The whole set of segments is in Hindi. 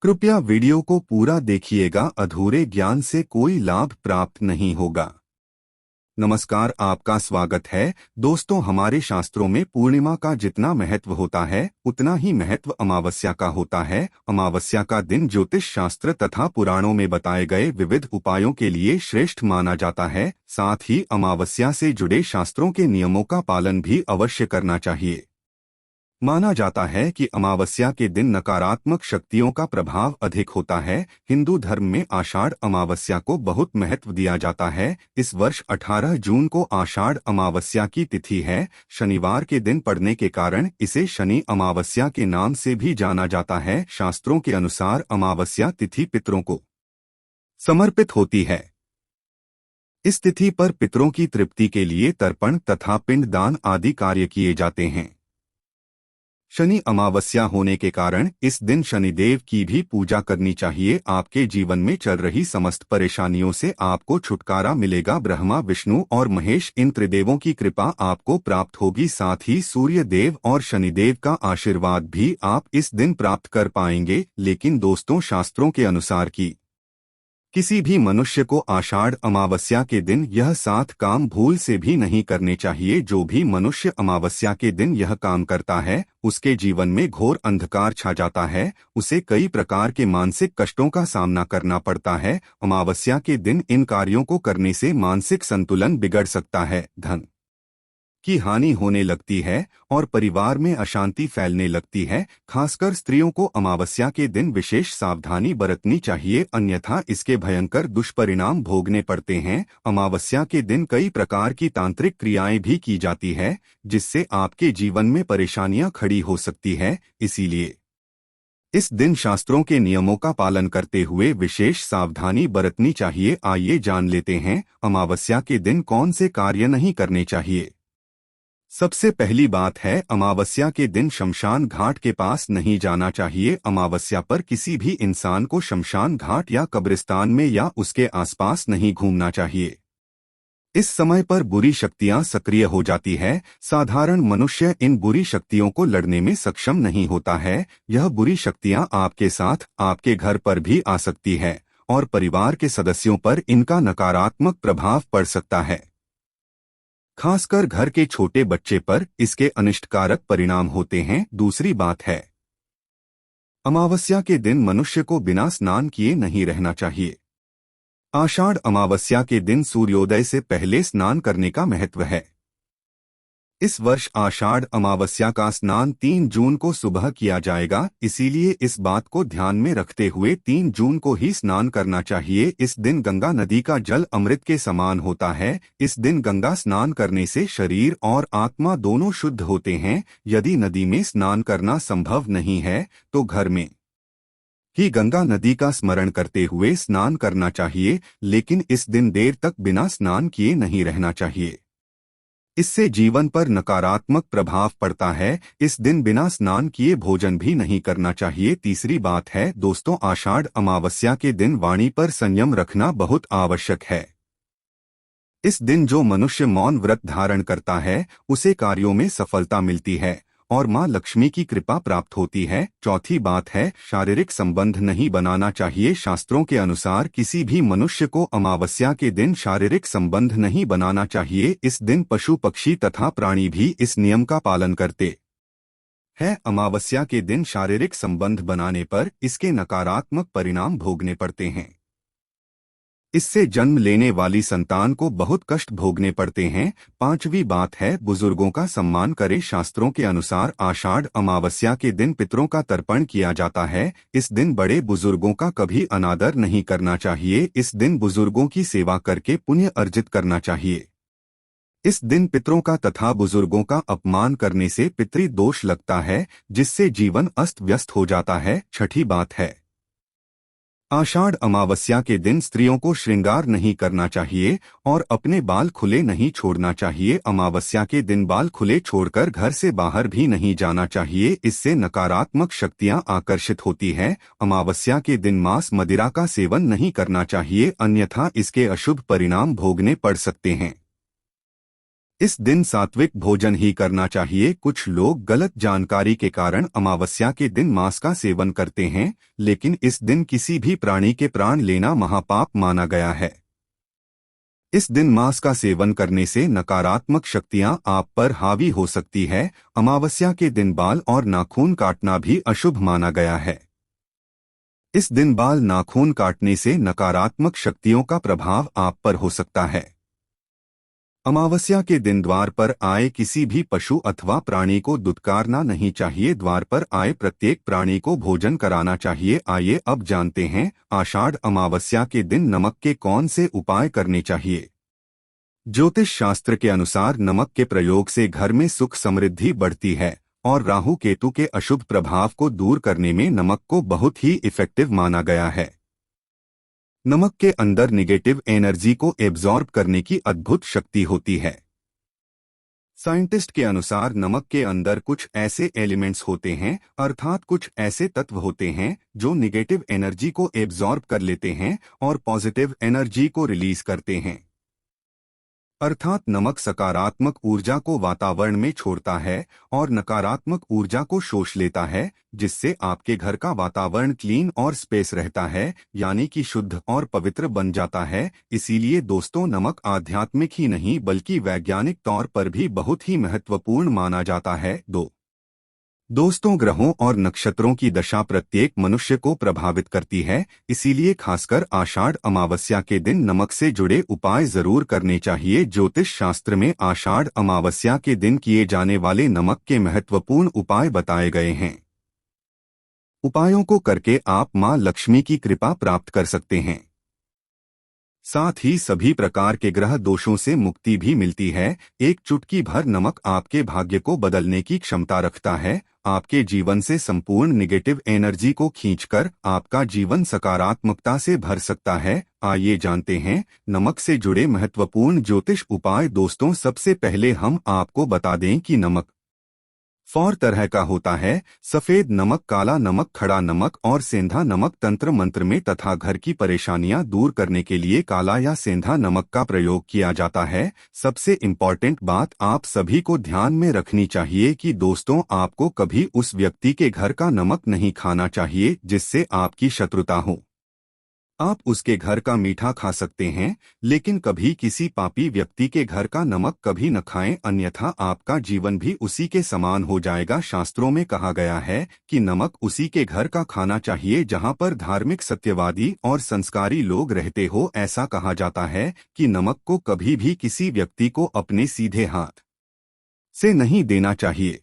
कृपया वीडियो को पूरा देखिएगा, अधूरे ज्ञान से कोई लाभ प्राप्त नहीं होगा। नमस्कार, आपका स्वागत है। दोस्तों, हमारे शास्त्रों में पूर्णिमा का जितना महत्व होता है उतना ही महत्व अमावस्या का होता है। अमावस्या का दिन ज्योतिष शास्त्र तथा पुराणों में बताए गए विविध उपायों के लिए श्रेष्ठ माना जाता है। साथ ही अमावस्या से जुड़े शास्त्रों के नियमों का पालन भी अवश्य करना चाहिए। माना जाता है कि अमावस्या के दिन नकारात्मक शक्तियों का प्रभाव अधिक होता है। हिंदू धर्म में आषाढ़ अमावस्या को बहुत महत्व दिया जाता है। इस वर्ष 18 जून को आषाढ़ अमावस्या की तिथि है। शनिवार के दिन पड़ने के कारण इसे शनि अमावस्या के नाम से भी जाना जाता है। शास्त्रों के अनुसार अमावस्या तिथि पितरों को समर्पित होती है। इस तिथि पर पितरों की तृप्ति के लिए तर्पण तथा पिंडदान आदि कार्य किए जाते हैं। शनि अमावस्या होने के कारण इस दिन शनिदेव की भी पूजा करनी चाहिए। आपके जीवन में चल रही समस्त परेशानियों से आपको छुटकारा मिलेगा। ब्रह्मा, विष्णु और महेश इन त्रिदेवों की कृपा आपको प्राप्त होगी। साथ ही सूर्य देव और शनिदेव का आशीर्वाद भी आप इस दिन प्राप्त कर पाएंगे। लेकिन दोस्तों, शास्त्रों के अनुसार किसी भी मनुष्य को आषाढ़ अमावस्या के दिन यह 7 काम भूल से भी नहीं करने चाहिए। जो भी मनुष्य अमावस्या के दिन यह काम करता है उसके जीवन में घोर अंधकार छा जाता है। उसे कई प्रकार के मानसिक कष्टों का सामना करना पड़ता है। अमावस्या के दिन इन कार्यों को करने से मानसिक संतुलन बिगड़ सकता है, धन की हानि होने लगती है और परिवार में अशांति फैलने लगती है। खासकर स्त्रियों को अमावस्या के दिन विशेष सावधानी बरतनी चाहिए, अन्यथा इसके भयंकर दुष्परिणाम भोगने पड़ते हैं। अमावस्या के दिन कई प्रकार की तांत्रिक क्रियाएं भी की जाती है जिससे आपके जीवन में परेशानियां खड़ी हो सकती है। इसीलिए इस दिन शास्त्रों के नियमों का पालन करते हुए विशेष सावधानी बरतनी चाहिए। आइए जान लेते हैं अमावस्या के दिन कौन से कार्य नहीं करने चाहिए। सबसे पहली बात है, अमावस्या के दिन शमशान घाट के पास नहीं जाना चाहिए। अमावस्या पर किसी भी इंसान को शमशान घाट या कब्रिस्तान में या उसके आसपास नहीं घूमना चाहिए। इस समय पर बुरी शक्तियां सक्रिय हो जाती है। साधारण मनुष्य इन बुरी शक्तियों को लड़ने में सक्षम नहीं होता है। यह बुरी शक्तियां आपके साथ आपके घर पर भी आ सकती है और परिवार के सदस्यों पर इनका नकारात्मक प्रभाव पड़ सकता है। खासकर घर के छोटे बच्चे पर इसके अनिष्टकारक परिणाम होते हैं। दूसरी बात है, अमावस्या के दिन मनुष्य को बिना स्नान किए नहीं रहना चाहिए। आषाढ़ अमावस्या के दिन सूर्योदय से पहले स्नान करने का महत्व है। इस वर्ष आषाढ़ अमावस्या का स्नान 3 जून को सुबह किया जाएगा, इसीलिए इस बात को ध्यान में रखते हुए 3 जून को ही स्नान करना चाहिए। इस दिन गंगा नदी का जल अमृत के समान होता है। इस दिन गंगा स्नान करने से शरीर और आत्मा दोनों शुद्ध होते हैं। यदि नदी में स्नान करना संभव नहीं है तो घर में ही गंगा नदी का स्मरण करते हुए स्नान करना चाहिए, लेकिन इस दिन देर तक बिना स्नान किए नहीं रहना चाहिए। इससे जीवन पर नकारात्मक प्रभाव पड़ता है। इस दिन बिना स्नान किए भोजन भी नहीं करना चाहिए। तीसरी बात है दोस्तों, आषाढ़ अमावस्या के दिन वाणी पर संयम रखना बहुत आवश्यक है। इस दिन जो मनुष्य मौन व्रत धारण करता है उसे कार्यों में सफलता मिलती है और मां लक्ष्मी की कृपा प्राप्त होती है। चौथी बात है, शारीरिक संबंध नहीं बनाना चाहिए। शास्त्रों के अनुसार किसी भी मनुष्य को अमावस्या के दिन शारीरिक संबंध नहीं बनाना चाहिए। इस दिन पशु पक्षी तथा प्राणी भी इस नियम का पालन करते हैं। अमावस्या के दिन शारीरिक संबंध बनाने पर इसके नकारात्मक परिणाम भोगने पड़ते हैं। इससे जन्म लेने वाली संतान को बहुत कष्ट भोगने पड़ते हैं। पांचवी बात है, बुजुर्गों का सम्मान करें। शास्त्रों के अनुसार आषाढ़ अमावस्या के दिन पितरों का तर्पण किया जाता है। इस दिन बड़े बुजुर्गों का कभी अनादर नहीं करना चाहिए। इस दिन बुजुर्गों की सेवा करके पुण्य अर्जित करना चाहिए। इस दिन पितरों का तथा बुजुर्गों का अपमान करने से पितृदोष लगता है जिससे जीवन अस्त व्यस्त हो जाता है। छठी बात है, आषाढ़ अमावस्या के दिन स्त्रियों को श्रृंगार नहीं करना चाहिए और अपने बाल खुले नहीं छोड़ना चाहिए। अमावस्या के दिन बाल खुले छोड़कर घर से बाहर भी नहीं जाना चाहिए, इससे नकारात्मक शक्तियां आकर्षित होती हैं। अमावस्या के दिन मांस मदिरा का सेवन नहीं करना चाहिए, अन्यथा इसके अशुभ परिणाम भोगने पड़ सकते हैं। इस दिन सात्विक भोजन ही करना चाहिए। कुछ लोग गलत जानकारी के कारण अमावस्या के दिन मांस का सेवन करते हैं, लेकिन इस दिन किसी भी प्राणी के प्राण लेना महापाप माना गया है। इस दिन मांस का सेवन करने से नकारात्मक शक्तियां आप पर हावी हो सकती है। अमावस्या के दिन बाल और नाखून काटना भी अशुभ माना गया है। इस दिन बाल नाखून काटने से नकारात्मक शक्तियों का प्रभाव आप पर हो सकता है। अमावस्या के दिन द्वार पर आए किसी भी पशु अथवा प्राणी को दुत्कारना नहीं चाहिए। द्वार पर आए प्रत्येक प्राणी को भोजन कराना चाहिए। आइए अब जानते हैं आषाढ़ अमावस्या के दिन नमक के कौन से उपाय करने चाहिए। ज्योतिष शास्त्र के अनुसार नमक के प्रयोग से घर में सुख समृद्धि बढ़ती है और राहु केतु के अशुभ प्रभाव को दूर करने में नमक को बहुत ही इफेक्टिव माना गया है। नमक के अंदर निगेटिव एनर्जी को एब्जॉर्ब करने की अद्भुत शक्ति होती है। साइंटिस्ट के अनुसार नमक के अंदर कुछ ऐसे एलिमेंट्स होते हैं, अर्थात कुछ ऐसे तत्व होते हैं जो निगेटिव एनर्जी को एब्जॉर्ब कर लेते हैं और पॉजिटिव एनर्जी को रिलीज करते हैं। अर्थात नमक सकारात्मक ऊर्जा को वातावरण में छोड़ता है और नकारात्मक ऊर्जा को शोष लेता है, जिससे आपके घर का वातावरण क्लीन और स्पेस रहता है, यानी कि शुद्ध और पवित्र बन जाता है। इसीलिए दोस्तों, नमक आध्यात्मिक ही नहीं बल्कि वैज्ञानिक तौर पर भी बहुत ही महत्वपूर्ण माना जाता है। दोस्तों, ग्रहों और नक्षत्रों की दशा प्रत्येक मनुष्य को प्रभावित करती है, इसीलिए खासकर आषाढ़ अमावस्या के दिन नमक से जुड़े उपाय जरूर करने चाहिए। ज्योतिष शास्त्र में आषाढ़ अमावस्या के दिन किए जाने वाले नमक के महत्वपूर्ण उपाय बताए गए हैं। उपायों को करके आप मां लक्ष्मी की कृपा प्राप्त कर सकते हैं। साथ ही सभी प्रकार के ग्रह दोषों से मुक्ति भी मिलती है। एक चुटकी भर नमक आपके भाग्य को बदलने की क्षमता रखता है। आपके जीवन से संपूर्ण निगेटिव एनर्जी को खींचकर आपका जीवन सकारात्मकता से भर सकता है। आइए जानते हैं नमक से जुड़े महत्वपूर्ण ज्योतिष उपाय। दोस्तों, सबसे पहले हम आपको बता दें कि नमक 4 तरह का होता है। सफेद नमक, काला नमक, खड़ा नमक और सेंधा नमक। तंत्र मंत्र में तथा घर की परेशानियां दूर करने के लिए काला या सेंधा नमक का प्रयोग किया जाता है। सबसे इम्पोर्टेंट बात आप सभी को ध्यान में रखनी चाहिए कि दोस्तों, आपको कभी उस व्यक्ति के घर का नमक नहीं खाना चाहिए जिससे आपकी शत्रुता हो। आप उसके घर का मीठा खा सकते हैं, लेकिन कभी किसी पापी व्यक्ति के घर का नमक कभी न खाएं, अन्यथा आपका जीवन भी उसी के समान हो जाएगा। शास्त्रों में कहा गया है कि नमक उसी के घर का खाना चाहिए जहां पर धार्मिक, सत्यवादी और संस्कारी लोग रहते हो। ऐसा कहा जाता है कि नमक को कभी भी किसी व्यक्ति को अपने सीधे हाथ से नहीं देना चाहिए।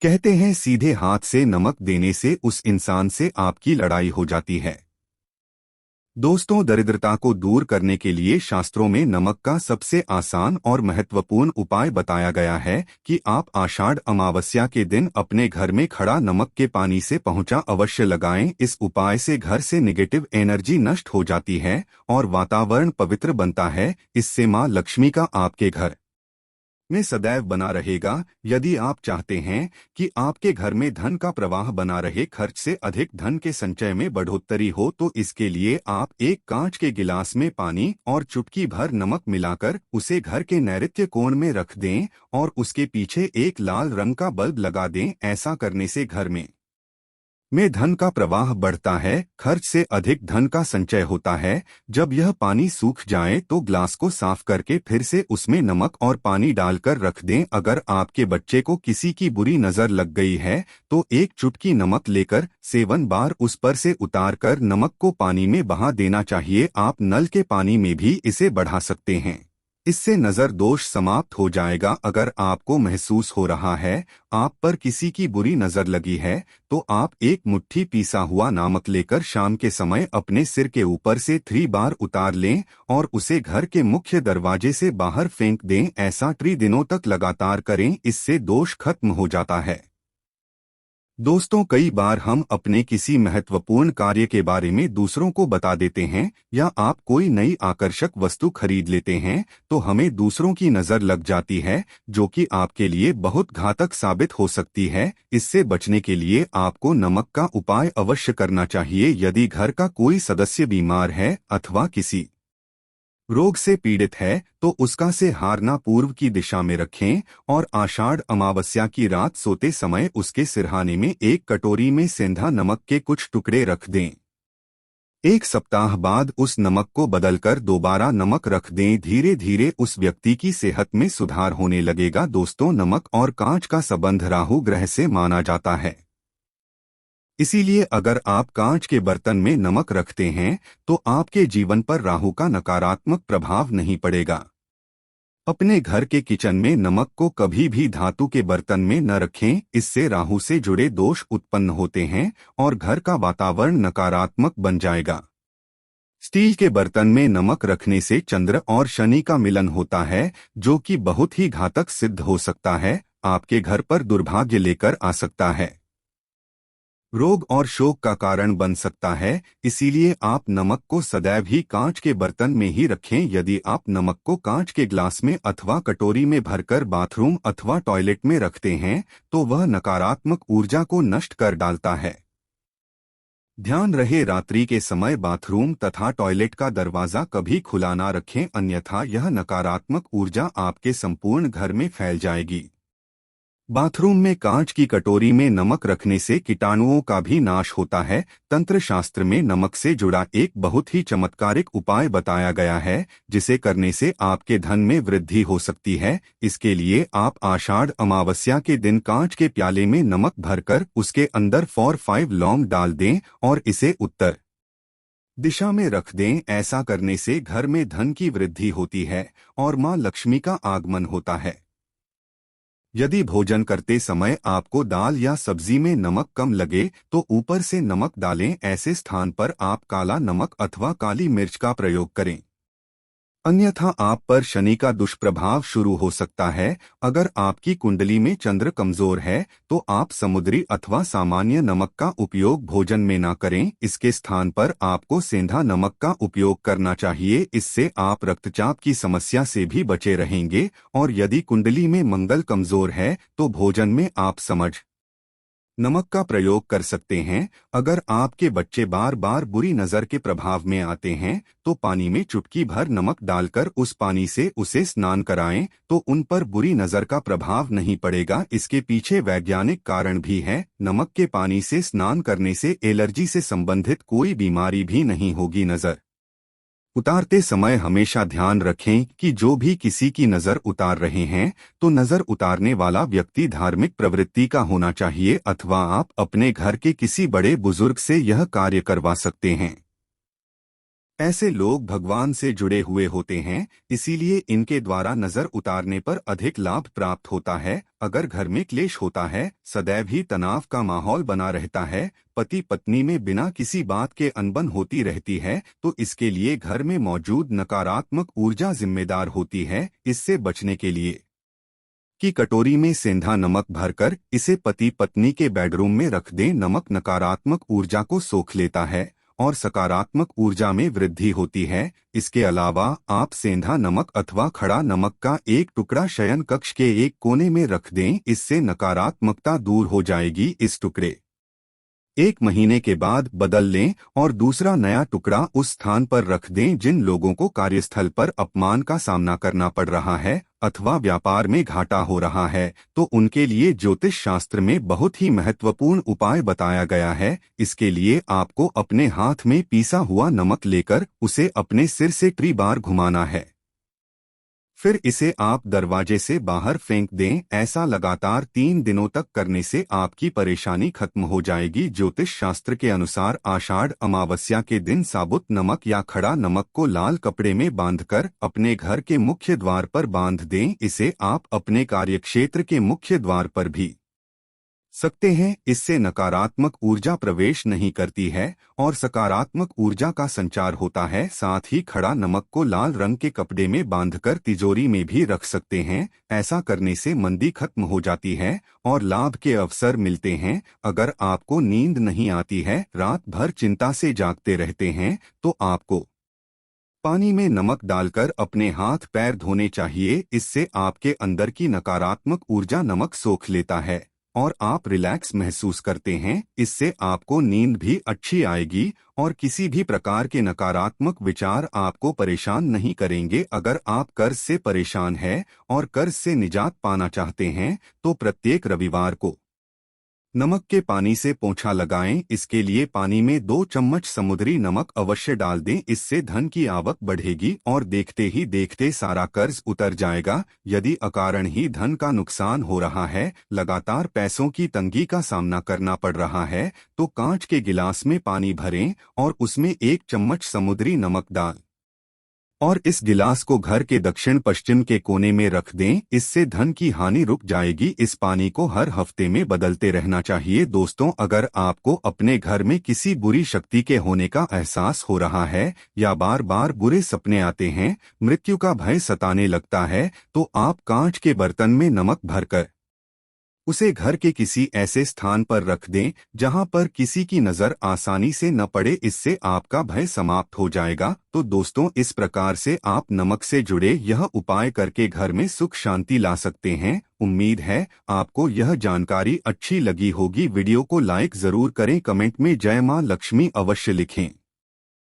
कहते हैं सीधे हाथ से नमक देने से उस इंसान से आपकी लड़ाई हो जाती है। दोस्तों, दरिद्रता को दूर करने के लिए शास्त्रों में नमक का सबसे आसान और महत्वपूर्ण उपाय बताया गया है कि आप आषाढ़ अमावस्या के दिन अपने घर में खड़ा नमक के पानी से पोंछा अवश्य लगाएं। इस उपाय से घर से निगेटिव एनर्जी नष्ट हो जाती है और वातावरण पवित्र बनता है। इससे मां लक्ष्मी का आपके घर में सदैव बना रहेगा। यदि आप चाहते हैं कि आपके घर में धन का प्रवाह बना रहे, खर्च से अधिक धन के संचय में बढ़ोतरी हो, तो इसके लिए आप एक कांच के गिलास में पानी और चुटकी भर नमक मिलाकर उसे घर के नैऋत्य कोण में रख दें और उसके पीछे एक लाल रंग का बल्ब लगा दें। ऐसा करने से घर में धन का प्रवाह बढ़ता है, खर्च से अधिक धन का संचय होता है। जब यह पानी सूख जाए तो ग्लास को साफ करके फिर से उसमें नमक और पानी डालकर रख दें। अगर आपके बच्चे को किसी की बुरी नजर लग गई है तो एक चुटकी नमक लेकर 7 बार उस पर से उतारकर नमक को पानी में बहा देना चाहिए। आप नल के पानी में भी इसे बढ़ा सकते हैं। इससे नजर दोष समाप्त हो जाएगा। अगर आपको महसूस हो रहा है आप पर किसी की बुरी नजर लगी है तो आप एक मुट्ठी पीसा हुआ नमक लेकर शाम के समय अपने सिर के ऊपर से 3 बार उतार लें और उसे घर के मुख्य दरवाजे से बाहर फेंक दें। ऐसा 3 दिनों तक लगातार करें, इससे दोष खत्म हो जाता है। दोस्तों, कई बार हम अपने किसी महत्वपूर्ण कार्य के बारे में दूसरों को बता देते हैं या आप कोई नई आकर्षक वस्तु खरीद लेते हैं तो हमें दूसरों की नजर लग जाती है, जो कि आपके लिए बहुत घातक साबित हो सकती है। इससे बचने के लिए आपको नमक का उपाय अवश्य करना चाहिए। यदि घर का कोई सदस्य बीमार है अथवा किसी रोग से पीड़ित है तो उसका से हारना पूर्व की दिशा में रखें और आषाढ़ अमावस्या की रात सोते समय उसके सिरहाने में एक कटोरी में सेंधा नमक के कुछ टुकड़े रख दें। एक सप्ताह बाद उस नमक को बदलकर दोबारा नमक रख दें। धीरे धीरे उस व्यक्ति की सेहत में सुधार होने लगेगा। दोस्तों, नमक और कांच का संबंध राहु ग्रह से माना जाता है। इसीलिए अगर आप कांच के बर्तन में नमक रखते हैं तो आपके जीवन पर राहु का नकारात्मक प्रभाव नहीं पड़ेगा। अपने घर के किचन में नमक को कभी भी धातु के बर्तन में न रखें, इससे राहु से जुड़े दोष उत्पन्न होते हैं और घर का वातावरण नकारात्मक बन जाएगा। स्टील के बर्तन में नमक रखने से चंद्र और शनि का मिलन होता है, जो कि बहुत ही घातक सिद्ध हो सकता है, आपके घर पर दुर्भाग्य लेकर आ सकता है, रोग और शोक का कारण बन सकता है। इसीलिए आप नमक को सदैव ही कांच के बर्तन में ही रखें। यदि आप नमक को कांच के ग्लास में अथवा कटोरी में भरकर बाथरूम अथवा टॉयलेट में रखते हैं तो वह नकारात्मक ऊर्जा को नष्ट कर डालता है। ध्यान रहे, रात्रि के समय बाथरूम तथा टॉयलेट का दरवाजा कभी खुला ना रखें, अन्यथा यह नकारात्मक ऊर्जा आपके संपूर्ण घर में फैल जाएगी। बाथरूम में कांच की कटोरी में नमक रखने से कीटाणुओं का भी नाश होता है। तंत्र शास्त्र में नमक से जुड़ा एक बहुत ही चमत्कारिक उपाय बताया गया है, जिसे करने से आपके धन में वृद्धि हो सकती है। इसके लिए आप आषाढ़ अमावस्या के दिन कांच के प्याले में नमक भरकर उसके अंदर 4-5 लौंग डाल दें और इसे उत्तर दिशा में रख दें। ऐसा करने से घर में धन की वृद्धि होती है और मां लक्ष्मी का आगमन होता है। यदि भोजन करते समय आपको दाल या सब्जी में नमक कम लगे तो ऊपर से नमक डालें। ऐसे स्थान पर आप काला नमक अथवा काली मिर्च का प्रयोग करें, अन्यथा आप पर शनि का दुष्प्रभाव शुरू हो सकता है। अगर आपकी कुंडली में चंद्र कमजोर है तो आप समुद्री अथवा सामान्य नमक का उपयोग भोजन में ना करें। इसके स्थान पर आपको सेंधा नमक का उपयोग करना चाहिए। इससे आप रक्तचाप की समस्या से भी बचे रहेंगे। और यदि कुंडली में मंगल कमजोर है तो भोजन में आप समझ नमक का प्रयोग कर सकते हैं। अगर आपके बच्चे बार बार बुरी नजर के प्रभाव में आते हैं तो पानी में चुटकी भर नमक डालकर उस पानी से उसे स्नान कराएं तो उन पर बुरी नजर का प्रभाव नहीं पड़ेगा। इसके पीछे वैज्ञानिक कारण भी है। नमक के पानी से स्नान करने से एलर्जी से संबंधित कोई बीमारी भी नहीं होगी। नजर उतारते समय हमेशा ध्यान रखें कि जो भी किसी की नज़र उतार रहे हैं तो नज़र उतारने वाला व्यक्ति धार्मिक प्रवृत्ति का होना चाहिए, अथवा आप अपने घर के किसी बड़े बुजुर्ग से यह कार्य करवा सकते हैं। ऐसे लोग भगवान से जुड़े हुए होते हैं, इसीलिए इनके द्वारा नजर उतारने पर अधिक लाभ प्राप्त होता है। अगर घर में क्लेश होता है, सदैव ही तनाव का माहौल बना रहता है, पति पत्नी में बिना किसी बात के अनबन होती रहती है, तो इसके लिए घर में मौजूद नकारात्मक ऊर्जा जिम्मेदार होती है। इससे बचने के लिए की कटोरी में सेंधा नमक भरकर इसे पति पत्नी के बेडरूम में रख दें। नमक नकारात्मक ऊर्जा को सोख लेता है और सकारात्मक ऊर्जा में वृद्धि होती है। इसके अलावा आप सेंधा नमक अथवा खड़ा नमक का एक टुकड़ा शयन कक्ष के एक कोने में रख दें, इससे नकारात्मकता दूर हो जाएगी। इस टुकड़े 1 महीने के बाद बदल लें और दूसरा नया टुकड़ा उस स्थान पर रख दें। जिन लोगों को कार्यस्थल पर अपमान का सामना करना पड़ रहा है अथवा व्यापार में घाटा हो रहा है तो उनके लिए ज्योतिष शास्त्र में बहुत ही महत्वपूर्ण उपाय बताया गया है। इसके लिए आपको अपने हाथ में पीसा हुआ नमक लेकर उसे अपने सिर से 3 बार घुमाना है, फिर इसे आप दरवाजे से बाहर फेंक दें। ऐसा लगातार 3 दिनों तक करने से आपकी परेशानी खत्म हो जाएगी। ज्योतिष शास्त्र के अनुसार आषाढ़ अमावस्या के दिन साबुत नमक या खड़ा नमक को लाल कपड़े में बांधकर अपने घर के मुख्य द्वार पर बांध दें। इसे आप अपने कार्यक्षेत्र के मुख्य द्वार पर भी सकते हैं। इससे नकारात्मक ऊर्जा प्रवेश नहीं करती है और सकारात्मक ऊर्जा का संचार होता है। साथ ही खड़ा नमक को लाल रंग के कपड़े में बांधकर तिजोरी में भी रख सकते हैं। ऐसा करने से मंदी खत्म हो जाती है और लाभ के अवसर मिलते हैं। अगर आपको नींद नहीं आती है, रात भर चिंता से जागते रहते हैं, तो आपको पानी में नमक डालकर अपने हाथ पैर धोने चाहिए। इससे आपके अंदर की नकारात्मक ऊर्जा नमक सोख लेता है। और आप रिलैक्स महसूस करते हैं। इससे आपको नींद भी अच्छी आएगी और किसी भी प्रकार के नकारात्मक विचार आपको परेशान नहीं करेंगे। अगर आप कर्ज से परेशान हैं और कर्ज से निजात पाना चाहते हैं तो प्रत्येक रविवार को नमक के पानी से पोंछा लगाएं। इसके लिए पानी में 2 चम्मच समुद्री नमक अवश्य डाल दें। इससे धन की आवक बढ़ेगी और देखते ही देखते सारा कर्ज उतर जाएगा। यदि अकारण ही धन का नुकसान हो रहा है, लगातार पैसों की तंगी का सामना करना पड़ रहा है, तो कांच के गिलास में पानी भरें और उसमें 1 चम्मच समुद्री नमक डाल और इस गिलास को घर के दक्षिण पश्चिम के कोने में रख दें। इससे धन की हानि रुक जाएगी। इस पानी को हर हफ्ते में बदलते रहना चाहिए। दोस्तों, अगर आपको अपने घर में किसी बुरी शक्ति के होने का एहसास हो रहा है या बार बार बुरे सपने आते हैं, मृत्यु का भय सताने लगता है, तो आप कांच के बर्तन में नमक भरकर उसे घर के किसी ऐसे स्थान पर रख दें जहां पर किसी की नजर आसानी से न पड़े। इससे आपका भय समाप्त हो जाएगा। तो दोस्तों, इस प्रकार से आप नमक से जुड़े यह उपाय करके घर में सुख शांति ला सकते हैं। उम्मीद है आपको यह जानकारी अच्छी लगी होगी। वीडियो को लाइक जरूर करें, कमेंट में जय मां लक्ष्मी अवश्य लिखें।